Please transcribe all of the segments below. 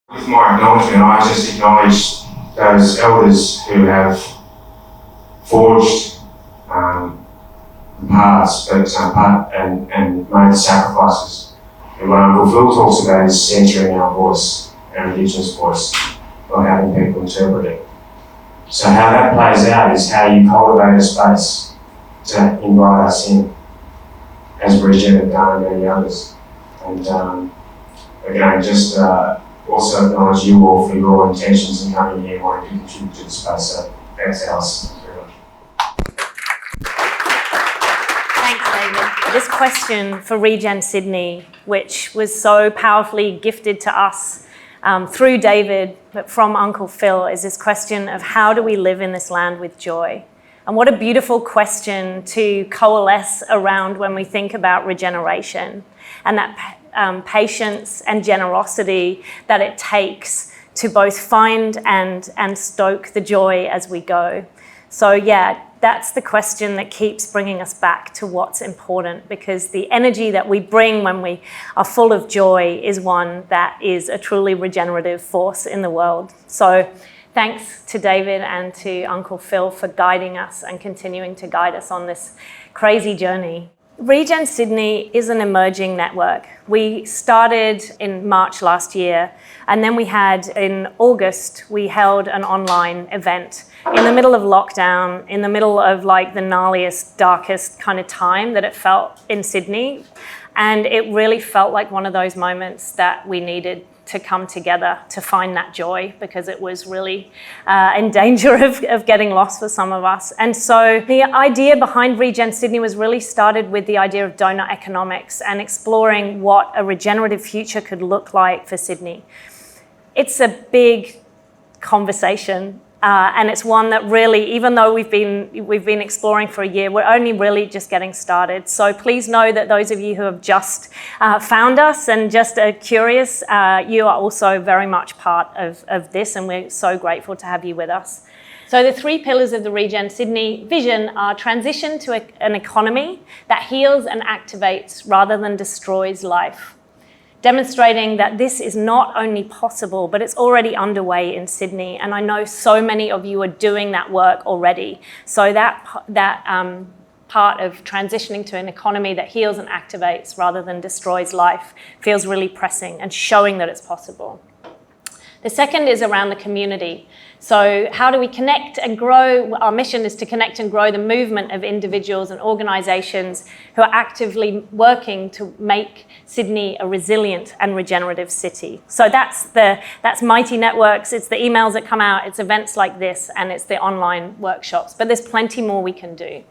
With my acknowledgement, I just acknowledge those elders who have forged the paths and made the sacrifices. And what Uncle Phil talks about is centering our voice, our Indigenous voice, by having people interpret it. So how that plays out is how you cultivate a space to invite us in, as Regen have done and many others. And again, just also acknowledge you all for your intentions in coming here and wanting to contribute to the space. So thanks, Alice. Thanks, David. This question for Regen Sydney, which was so powerfully gifted to us through David, but from Uncle Phil, is this question of how do we live in this land with joy? And what a beautiful question to coalesce around when we think about regeneration and that patience and generosity that it takes to both find and stoke the joy as we go. So yeah, that's the question that keeps bringing us back to what's important, because the energy that we bring when we are full of joy is one that is a truly regenerative force in the world. So thanks to David and to Uncle Phil for guiding us and continuing to guide us on this crazy journey. Regen Sydney is an emerging network. We started in March last year, and then we had, in August, we held an online event in the middle of lockdown, in the middle of like the gnarliest, darkest kind of time that it felt in Sydney. And it really felt like one of those moments that we needed to come together to find that joy, because it was really in danger of getting lost for some of us. And so the idea behind Regen Sydney was really started with the idea of donut economics and exploring what a regenerative future could look like for Sydney. It's a big conversation. And it's one that really, even though we've been exploring for a year, we're only really just getting started. So please know that those of you who have just found us and just are curious, you are also very much part of this, and we're so grateful to have you with us. So the three pillars of the Regen Sydney vision are transition to an economy that heals and activates rather than destroys life, demonstrating that this is not only possible, but it's already underway in Sydney. And I know so many of you are doing that work already. So that part of transitioning to an economy that heals and activates rather than destroys life feels really pressing and showing that it's possible. The second is around the community. So how do we connect and grow? Our mission is to connect and grow the movement of individuals and organisations who are actively working to make Sydney a resilient and regenerative city. So that's Mighty Networks, it's the emails that come out, it's events like this, and it's the online workshops. But there's plenty more we can do.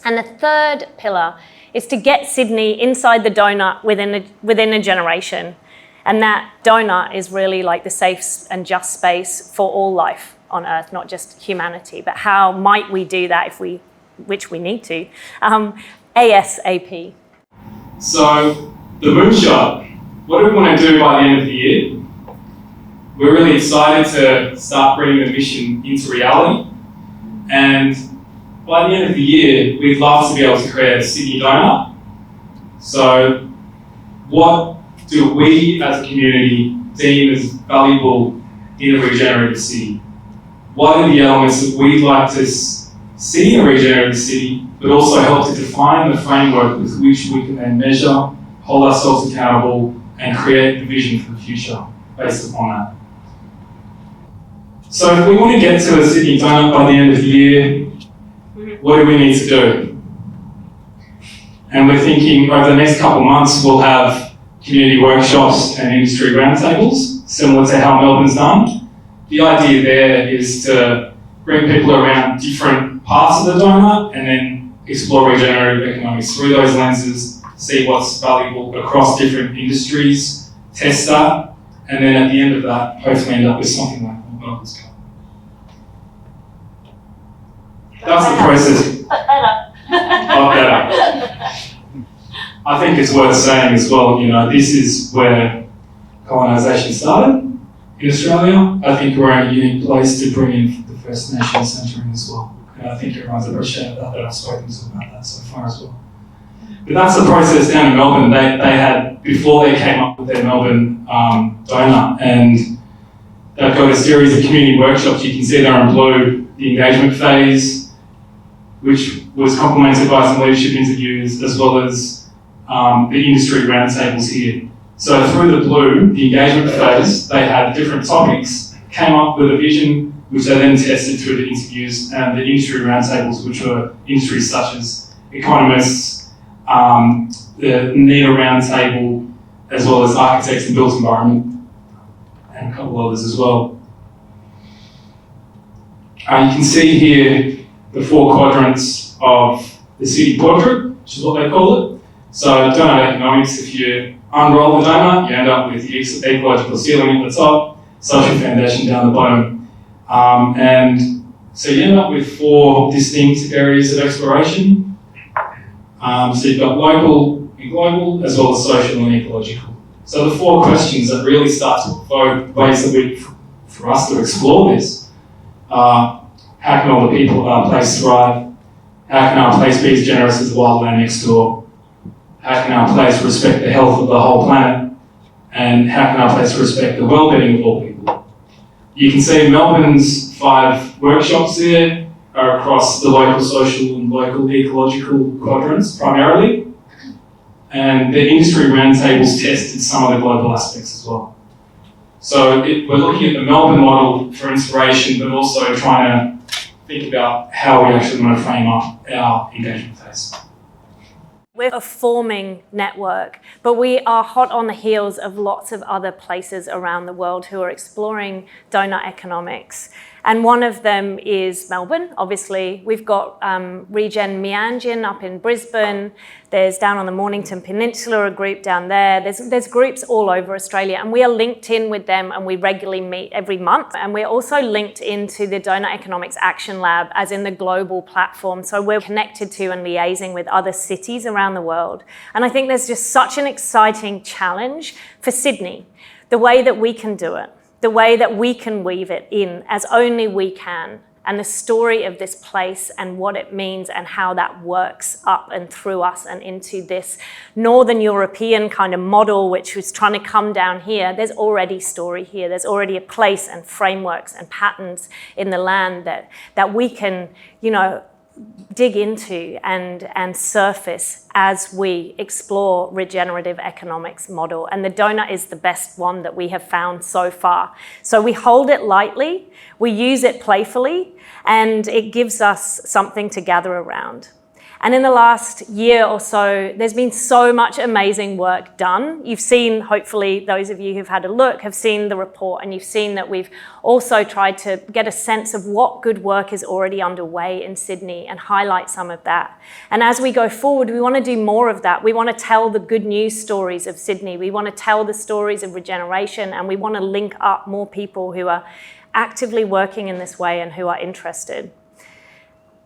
And the third pillar is to get Sydney inside the donut within a generation. And that donut is really like the safe and just space for all life on Earth, not just humanity. But how might we do that which we need to, ASAP. So the moonshot, what do we want to do by the end of the year? We're really excited to start bringing the mission into reality. And by the end of the year, we'd love to be able to create a Sydney donut. So what do we as a community deem as valuable in a regenerative city? What are the elements that we'd like to see in a regenerative city, but also help to define the framework with which we can then measure, hold ourselves accountable, and create the vision for the future based upon that? So if we want to get to a Sydney donut by the end of the year, what do we need to do? And we're thinking over the next couple of months, we'll have community workshops and industry roundtables, similar to how Melbourne's done. The idea there is to bring people around different parts of the donut and then explore regenerative economics through those lenses, see what's valuable across different industries, test that, and then at the end of that, hopefully end up with something like what Melbourne's got. That's the process. Better. I think it's worth saying as well, this is where colonisation started in Australia. I think we're in a unique place to bring in the First Nations centre in as well. And I think everyone's appreciated that I've spoken to about that so far as well. But that's the process down in Melbourne. They had, before they came up with their Melbourne donut, and they've got a series of community workshops. You can see there in blue the engagement phase, which was complemented by some leadership interviews, as well as the industry roundtables here. So through the blue, the engagement phase, they had different topics, came up with a vision, which they then tested through the interviews, and the industry roundtables, which were industries such as economists, the NETA roundtable, as well as architects and built environment, and a couple others as well. You can see here the 4 quadrants of the city portrait, which is what they call it. So donut economics, if you unroll the donut, you end up with the ecological ceiling at the top, social foundation down the bottom. And so you end up with 4 distinct areas of exploration. So you've got local and global, as well as social and ecological. So the 4 questions that really start to evoke ways that for us to explore this are: how can all the people of our place thrive? How can our place be as generous as the wildland next door? How can our place respect the health of the whole planet? And how can our place respect the well-being of all people? You can see Melbourne's 5 workshops there are across the local social and local ecological quadrants primarily. And the industry roundtables tested some of the global aspects as well. So we're looking at the Melbourne model for inspiration, but also trying to think about how we actually want to frame up our engagement phase. We're a forming network, but we are hot on the heels of lots of other places around the world who are exploring donut economics. And one of them is Melbourne, obviously. We've got Regen Meanjin up in Brisbane. There's down on the Mornington Peninsula, a group down there. There's groups all over Australia, and we are linked in with them, and we regularly meet every month. And we're also linked into the Donut Economics Action Lab, as in the global platform. So we're connected to and liaising with other cities around the world. And I think there's just such an exciting challenge for Sydney, the way that we can do it, the way that we can weave it in as only we can, and the story of this place and what it means and how that works up and through us and into this Northern European kind of model, which was trying to come down here. There's already story here. There's already a place and frameworks and patterns in the land that we can, dig into and surface as we explore regenerative economics model. And the donut is the best one that we have found so far. So we hold it lightly, we use it playfully, and it gives us something to gather around. And in the last year or so, there's been so much amazing work done. You've seen, hopefully, those of you who've had a look have seen the report, and you've seen that we've also tried to get a sense of what good work is already underway in Sydney and highlight some of that. And as we go forward, we want to do more of that. We want to tell the good news stories of Sydney. We want to tell the stories of regeneration, and we want to link up more people who are actively working in this way and who are interested.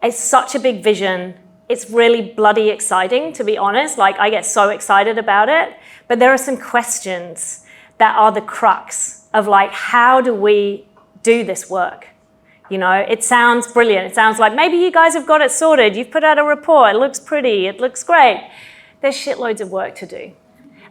It's such a big vision. It's really bloody exciting, to be honest. I get so excited about it. But there are some questions that are the crux of how do we do this work? It sounds brilliant. It sounds like maybe you guys have got it sorted. You've put out a report. It looks pretty. It looks great. There's shitloads of work to do.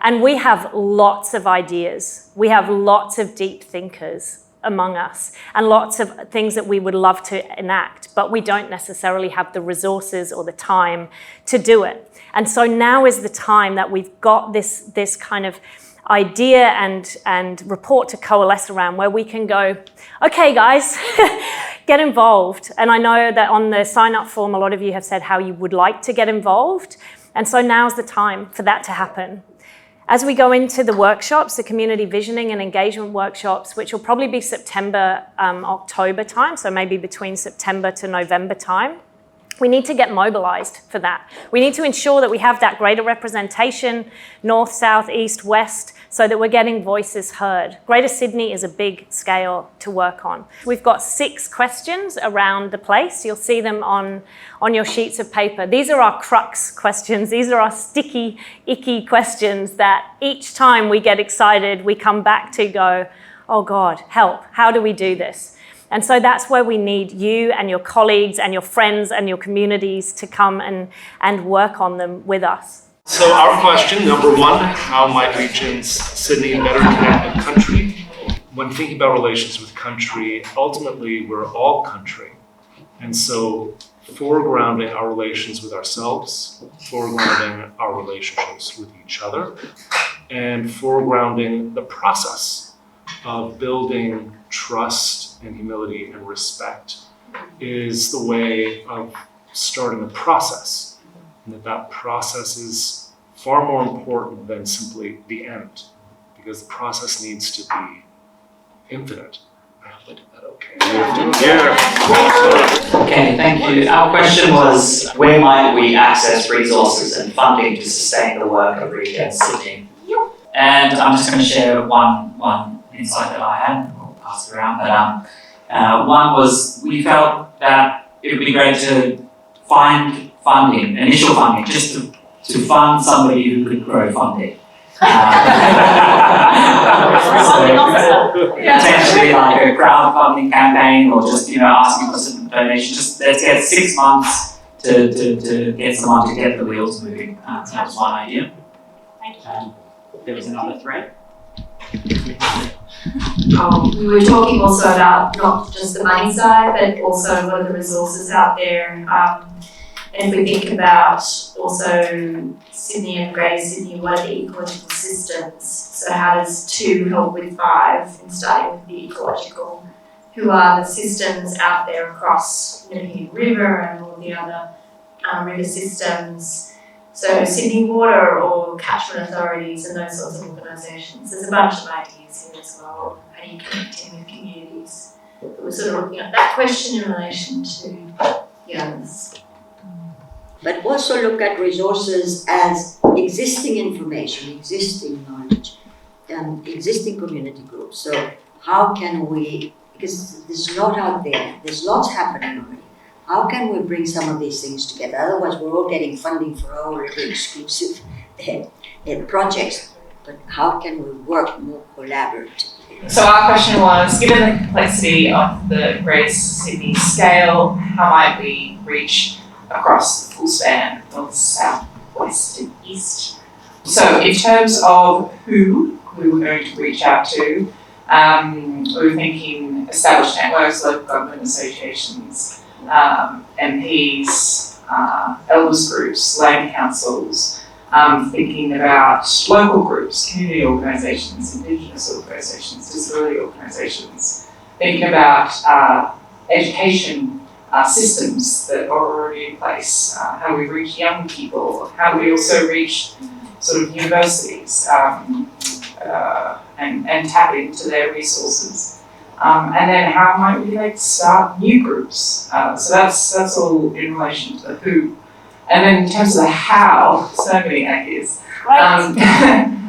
And we have lots of ideas. We have lots of deep thinkers among us and lots of things that we would love to enact, but we don't necessarily have the resources or the time to do it. And so now is the time that we've got this kind of idea and report to coalesce around, where we can go, okay guys, get involved. And I know that on the sign up form, a lot of you have said how you would like to get involved. And so now's the time for that to happen. As we go into the workshops, the community visioning and engagement workshops, which will probably be September, October time, so maybe between September to November time, we need to get mobilized for that. We need to ensure that we have that greater representation, north, south, east, west, so that we're getting voices heard. Greater Sydney is a big scale to work on. We've got 6 questions around the place. You'll see them on your sheets of paper. These are our crux questions. These are our sticky, icky questions that each time we get excited, we come back to go, oh God, help, how do we do this? And so that's where we need you and your colleagues and your friends and your communities to come and work on them with us. So our question, number one, how might Regen Sydney better connect with country? When thinking about relations with country, ultimately we're all country. And so foregrounding our relations with ourselves, foregrounding our relationships with each other, and foregrounding the process of building trust and humility and respect is the way of starting a process. And that process is far more important than simply the end, because the process needs to be infinite. I hope I did that okay. Yeah. Okay, thank you. Our question was, where might we access resources and funding to sustain the work of Regen Sydney? And I'm just going to share one insight that I had. I'll pass it around. But one was, we felt that it would be great to find funding, initial funding, just to fund somebody who could grow funding. Potentially like a crowdfunding campaign, or just asking for some donations. Just let's get 6 months to get someone to get the wheels moving. So that was one idea. Thank you. There was another thread. We were talking also about not just the money side, but also what are the resources out there. And if we think about also Sydney and Greater Sydney, what are the ecological systems? So how does 2 help with 5, and starting with the ecological? Who are the systems out there across Nepean River and all the other river systems? So Sydney Water or catchment authorities and those sorts of organisations. There's a bunch of ideas here as well. How do you connect in with communities? But we're sort of looking at that question in relation to the others. But also look at resources as existing information, existing knowledge, existing community groups. So how can we, because there's a lot out there, there's lots happening already. How can we bring some of these things together? Otherwise, we're all getting funding for our really exclusive projects. But how can we work more collaboratively? So our question was, given the complexity of the Greater Sydney scale, how might we reach across the full span, north, south, west and east? So in terms of who we were going to reach out to, we were thinking established networks, local government associations, MPs, elders groups, land councils, thinking about local groups, community organisations, Indigenous organisations, disability organisations, thinking about education systems that are already in place. How do we reach young people? How do we also reach sort of universities and tap into their resources? And then how might we start new groups? So that's all in relation to the who. And then in terms of the how, so many ideas.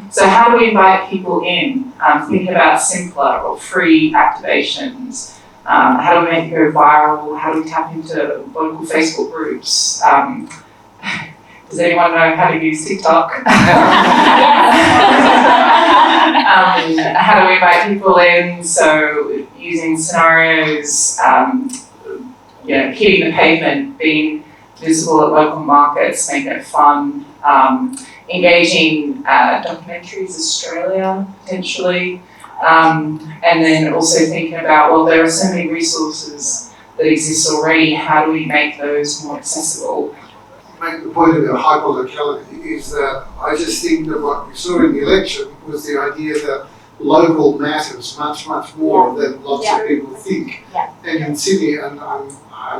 So how do we invite people in? Thinking about simpler or free activations. How do we make it go viral? How do we tap into local Facebook groups? Does anyone know how to use TikTok? How do we invite people in? So using scenarios, hitting the pavement, being visible at local markets, making it fun, engaging Documentaries Australia potentially. And then also thinking about, well, there are so many resources that exist already, how do we make those more accessible? Make the point about hyperlocality is that I just think that what we saw in the election was the idea that local matters much, much more than lots of people think. And in Sydney, and I'm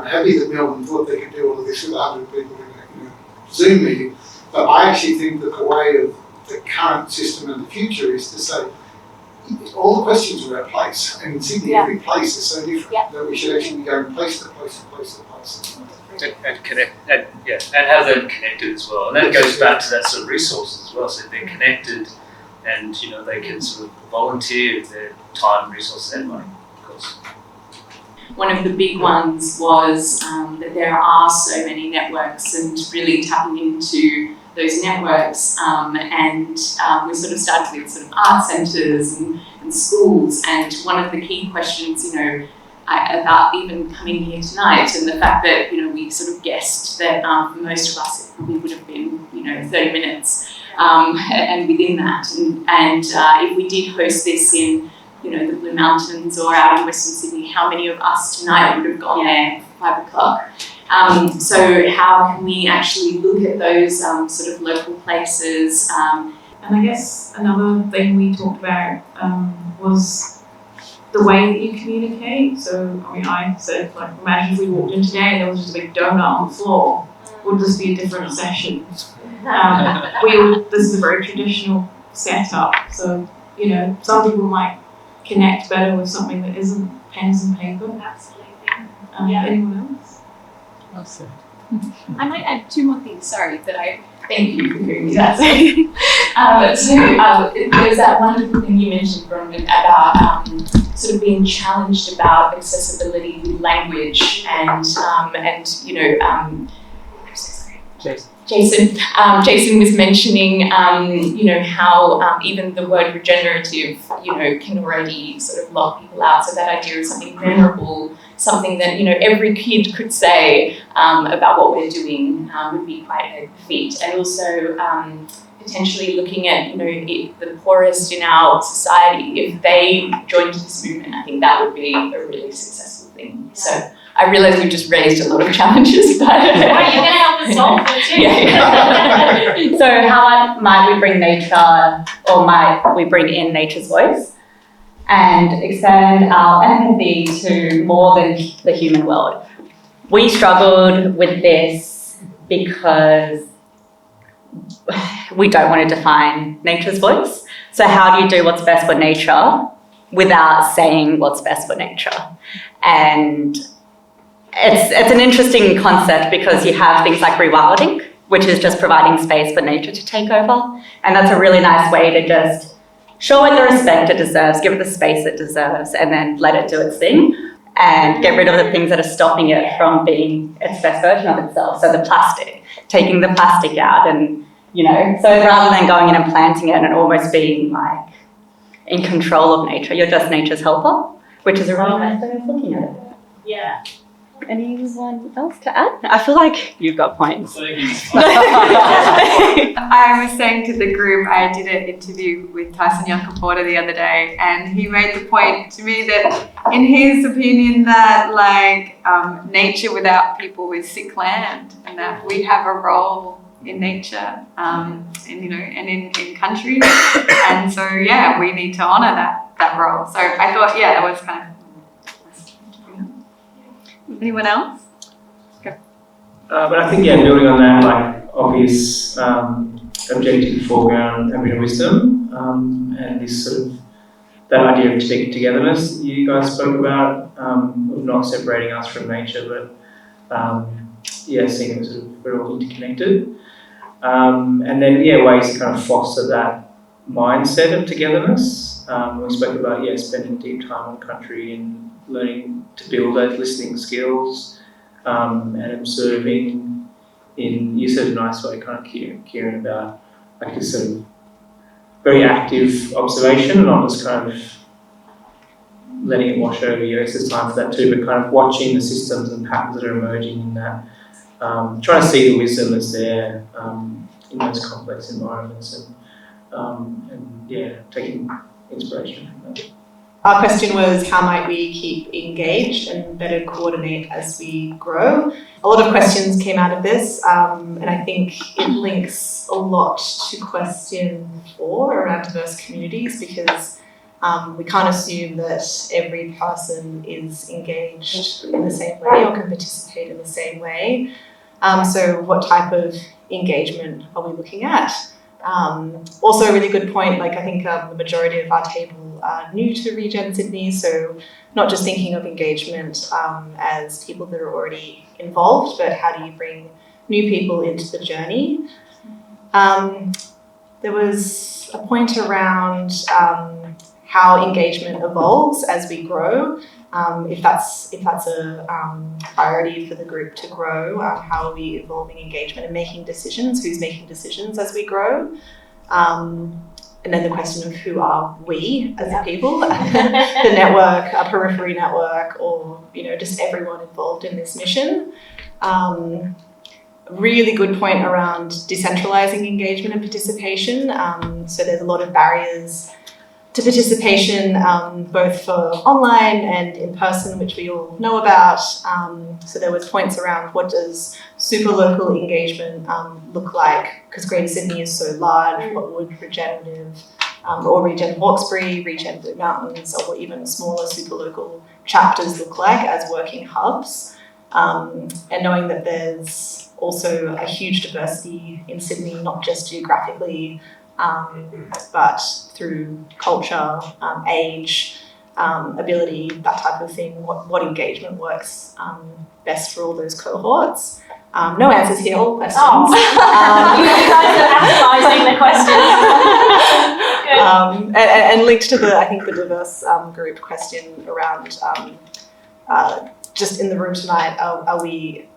happy that Melbourne thought they could do all of this with 100 people in a Zoom meeting, but I actually think that the way of the current system and the future is to say, all the questions are about place, and in Sydney every place is so different that we should actually be going place to place to place to place. And connect, and have them connected as well. And that goes back to that sort of resources as well. So they're connected, and they can sort of volunteer their time, resources, and money, of course. One of the big ones was that there are so many networks, and really tapping into those networks, and we sort of started with sort of art centres and schools, and one of the key questions, about even coming here tonight, and the fact that we sort of guessed that for most of us it probably would have been 30 minutes, and within that. And if we did host this in, the Blue Mountains or out in Western Sydney, how many of us tonight would have gone there at 5 o'clock? So how can we actually look at those sort of local places? And I guess another thing we talked about was the way that you communicate. So, I said, imagine if we walked in today and there was just a big donut on the floor. Would this be a different session? This is a very traditional setup. So, some people might connect better with something that isn't pens and paper. Absolutely. Anyone else? Awesome. I might add 2 more things, sorry, that I thank you for doing that. There's that wonderful thing you mentioned, Bronwyn, about sort of being challenged about accessibility with language and I'm so sorry. Jason was mentioning, how even the word regenerative, can already sort of lock people out. So that idea of something memorable, something that, every kid could say about what we're doing would be quite a feat. And also potentially looking at, the poorest in our society, if they joined this movement, I think that would be a really successful thing. So I realise we've just raised a lot of challenges, but you're going to help us solve them too. Yeah. So how might we bring nature, or might we bring in nature's voice and expand our empathy to more than the human world? We struggled with this because we don't want to define nature's voice. So how do you do what's best for nature without saying what's best for nature? And it's an interesting concept because you have things like rewilding, which is just providing space for nature to take over. And that's a really nice way to just show it the respect it deserves, give it the space it deserves, and then let it do its thing and get rid of the things that are stopping it from being its best version of itself. So the plastic, taking the plastic out and, so rather than going in and planting it and almost being like in control of nature, you're just nature's helper, which is a really nice way of looking at it. Yeah. Anyone else to add? I feel like you've got points. I was saying to the group, I did an interview with Tyson Yunkaporta the other day, and he made the point to me that in his opinion that nature without people is sick land, and that we have a role in nature and in country, and so we need to honour that role. So I thought that was kind of. Anyone else? Okay. But I think, building on that, obvious objective foreground, Aboriginal wisdom, and this sort of, that idea of togetherness you guys spoke about, of not separating us from nature, but seeing sort of we're all interconnected. And then, ways to kind of foster that mindset of togetherness. We spoke about, spending deep time on country and learning to build those listening skills and observing in, you said a nice way, kind of caring about this sort of very active observation, not just kind of letting it wash over you. There's time for that too, but kind of watching the systems and patterns that are emerging in that, trying to see the wisdom that's there in those complex environments and taking inspiration from that. Our question was, how might we keep engaged and better coordinate as we grow? A lot of questions came out of this, and I think it links a lot to question 4 around diverse communities, because we can't assume that every person is engaged in the same way or can participate in the same way. So what type of engagement are we looking at? Also a really good point, I think the majority of our table are new to Regen Sydney, so not just thinking of engagement as people that are already involved, but how do you bring new people into the journey? There was a point around how engagement evolves as we grow. If that's a priority for the group to grow, how are we evolving engagement and making decisions? Who's making decisions as we grow? And then the question of who are we as people, the network, a periphery network, or just everyone involved in this mission. really good point around decentralizing engagement and participation. So there's a lot of barriers to participation, both for online and in person, which we all know about. So there was points around what does super local engagement look like, because Greater Sydney is so large. What would regenerative or Regen Hawkesbury, Regen Blue Mountains, or even smaller super local chapters look like as working hubs? And knowing that there's also a huge diversity in Sydney, not just geographically, but through culture, age, ability, that type of thing, what engagement works best for all those cohorts. No answers here, all questions. Oh. You guys are analysing the questions. And linked to I think the diverse group question around just in the room tonight, are we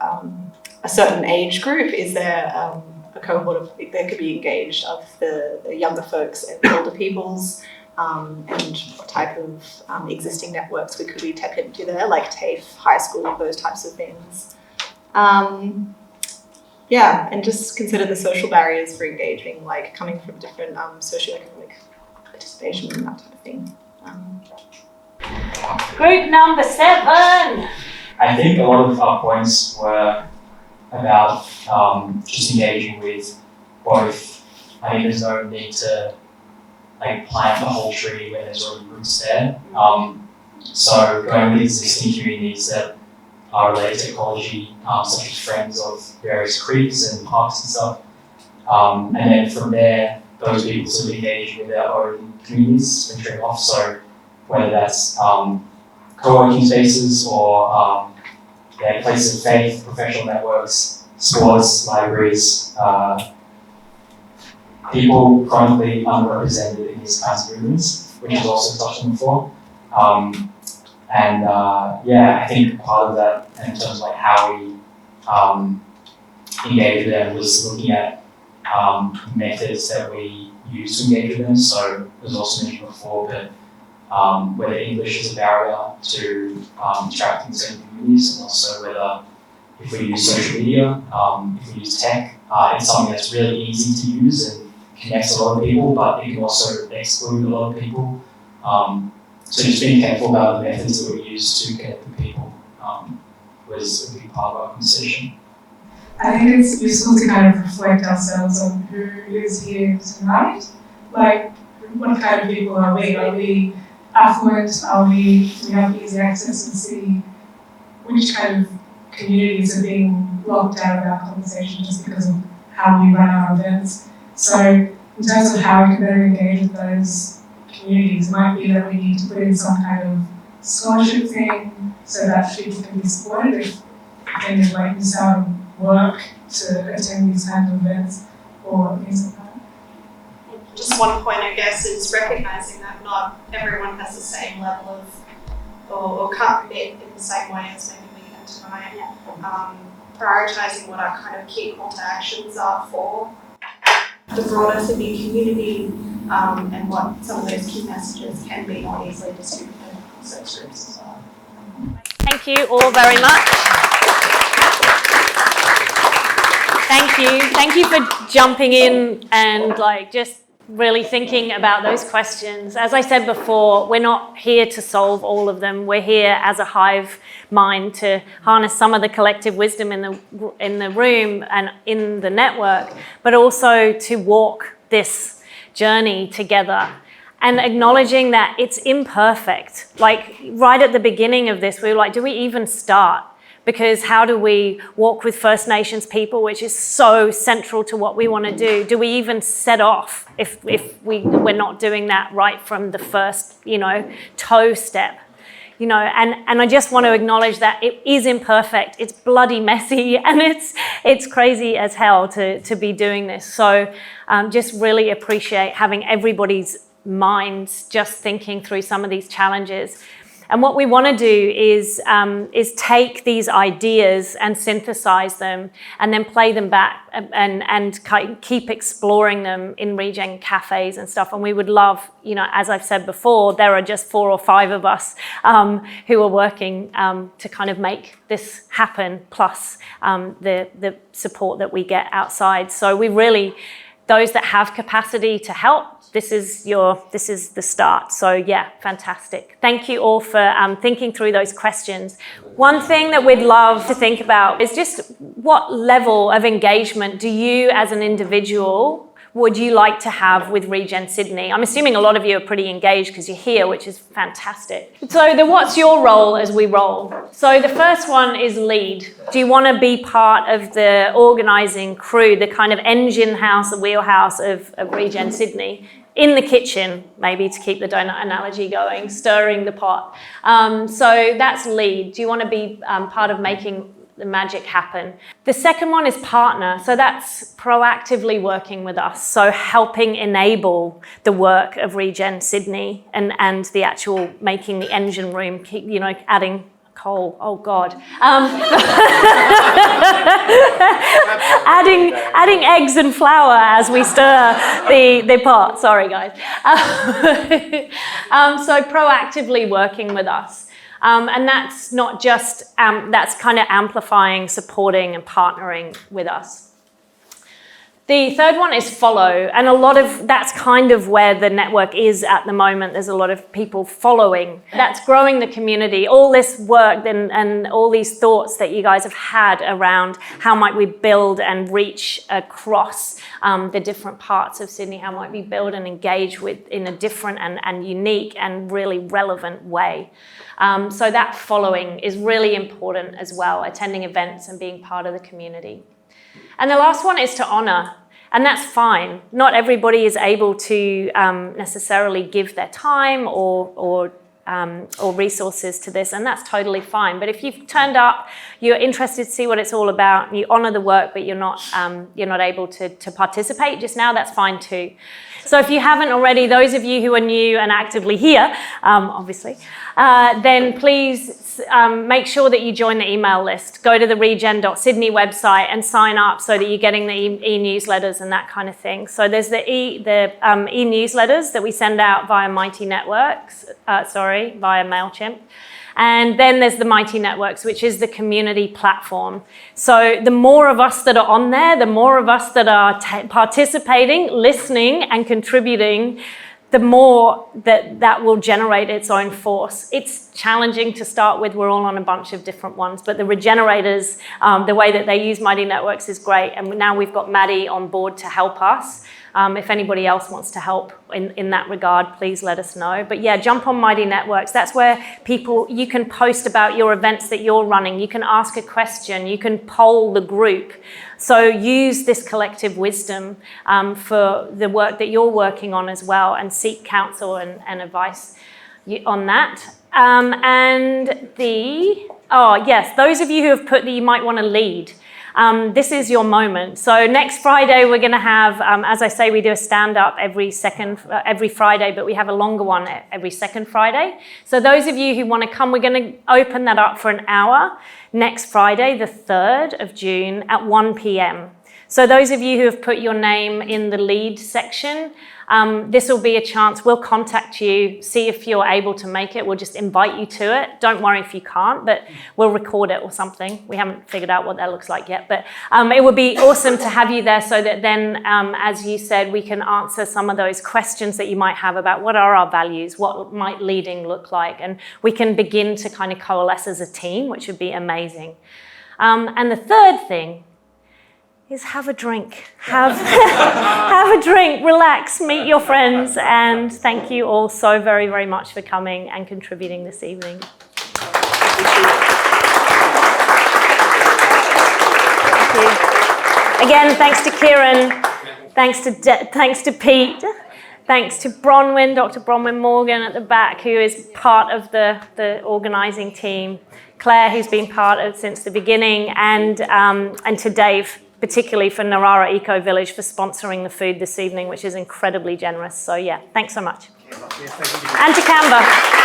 a certain age group? Is there a cohort of that could be engaged of the younger folks and older peoples, and what type of existing networks could we tap into there, like TAFE, high school, those types of things. And just consider the social barriers for engaging, like coming from different socioeconomic participation and that type of thing. Group number 7. I think a lot of our points were about just engaging with both. I think there's no need to plant the whole tree when there's already roots there. So going with existing communities that are related to ecology, such as friends of various creeks and parks and stuff. And then from there, those people sort of engage with their own communities venturing off. So whether that's co-working spaces or places of faith, professional networks, sports, libraries, people chronically underrepresented in these kinds of movements, which is also touched on before. I think part of that, in terms of how we engage with them, was looking at methods that we use to engage with them. So it was also mentioned before, but whether English is a barrier to interacting with certain communities, and also whether if we use social media, if we use tech, it's something that's really easy to use and connects a lot of people, but it can also exclude a lot of people. So just being careful about the methods that we use to connect with people was a big part of our conversation. I think it's useful to kind of reflect ourselves on who is here tonight. Like, what kind of people are we? Are we affluent? Do we have easy access and see which kind of communities are being locked out of our conversation just because of how we run our events? So in terms of how we can better engage with those communities, it might be that we need to put in some kind of scholarship thing so that people can be supported if they miss out on work to attend these kinds of events or things like that. Just one point, I guess, is recognising that not everyone has the same level of, or can't commit in the same way as maybe we can tonight. Prioritising what our kind of key call to actions are for the broader Sydney community, and what some of those key messages can be more easily distributed across those groups as well. Thank you all very much. Thank you for jumping in and just really thinking about those questions. As I said before, we're not here to solve all of them. We're here as a hive mind to harness some of the collective wisdom in the room and in the network, but also to walk this journey together and acknowledging that it's imperfect. Right at the beginning of this, we were like, do we even start? Because how do we walk with First Nations people, which is so central to what we want to do? Do we even set off if we're not doing that right from the first, toe step? And I just want to acknowledge that it is imperfect. It's bloody messy, and it's crazy as hell to be doing this. So just really appreciate having everybody's minds just thinking through some of these challenges. And what we want to do is take these ideas and synthesize them and then play them back and keep exploring them in Regen cafes and stuff. And we would love, you know, as I've said before, there are just 4 or 5 of us who are working to kind of make this happen, plus the support that we get outside. So we really, those that have capacity to help, this is the start. So yeah, fantastic. Thank you all for thinking through those questions. One thing that we'd love to think about is just what level of engagement do you as an individual would you like to have with Regen Sydney? I'm assuming a lot of you are pretty engaged because you're here, which is fantastic. So what's your role as we roll? So the first one is lead. Do you want to be part of the organising crew, the kind of engine house, the wheelhouse of Regen Sydney? In the kitchen, maybe, to keep the donut analogy going, stirring the pot. So that's lead. Do you want to be part of making the magic happen? The second one is partner. So that's proactively working with us. So helping enable the work of Regen Sydney and the actual making the engine room, you know, adding coal, oh God. Adding eggs and flour as we stir the pot, sorry guys. So proactively working with us. And that's not just, that's kind of amplifying, supporting and partnering with us. The third one is follow, and that's kind of where the network is at the moment. There's a lot of people following. That's growing the community. All this work and all these thoughts that you guys have had around how might we build and reach across the different parts of Sydney, how might we build and engage with in a different and unique and really relevant way. So that following is really important as well, attending events and being part of the community. And the last one is to honour, and that's fine. Not everybody is able to necessarily give their time or resources to this, and that's totally fine. But if you've turned up, you're interested to see what it's all about, you honour the work, but you're not able to participate just now, that's fine too. So if you haven't already, those of you who are new and actively here, obviously, then please make sure that you join the email list. Go to the regen.sydney website and sign up so that you're getting the e-newsletters and that kind of thing. So there's the e-newsletters that we send out via Mighty Networks, via MailChimp. And then there's the Mighty Networks, which is the community platform. So the more of us that are on there, the more of us that are participating, listening and contributing, the more that will generate its own force. It's challenging to start with. We're all on a bunch of different ones, but the regenerators, the way that they use Mighty Networks is great. And now we've got Maddie on board to help us. If anybody else wants to help in that regard, please let us know. But yeah, jump on Mighty Networks. That's where you can post about your events that you're running. You can ask a question. You can poll the group. So use this collective wisdom for the work that you're working on as well, and seek counsel and advice on that. Yes, those of you who have put that you might want to lead. This is your moment. So next Friday, we're going to have, as I say, we do a stand-up every Friday, but we have a longer one every second Friday. So those of you who want to come, we're going to open that up for an hour next Friday, the 3rd of June at 1 p.m. So those of you who have put your name in the lead section, this will be a chance. We'll contact you, see if you're able to make it. We'll just invite you to it. Don't worry if you can't, but we'll record it or something. We haven't figured out what that looks like yet, but it would be awesome to have you there so that then, as you said, we can answer some of those questions that you might have about what are our values, what might leading look like, and we can begin to kind of coalesce as a team, which would be amazing. And the third thing is have a drink. Have a drink, relax, meet your friends, and thank you all so very, very much for coming and contributing this evening. Thank you. Again, thanks to Kieran, thanks to Pete, thanks to Bronwyn, Dr. Bronwyn Morgan at the back, who is part of the organising team, Claire, who's been part of since the beginning, and to Dave, particularly for Narara Eco Village for sponsoring the food this evening, which is incredibly generous. So yeah, thanks so much. And to Canva.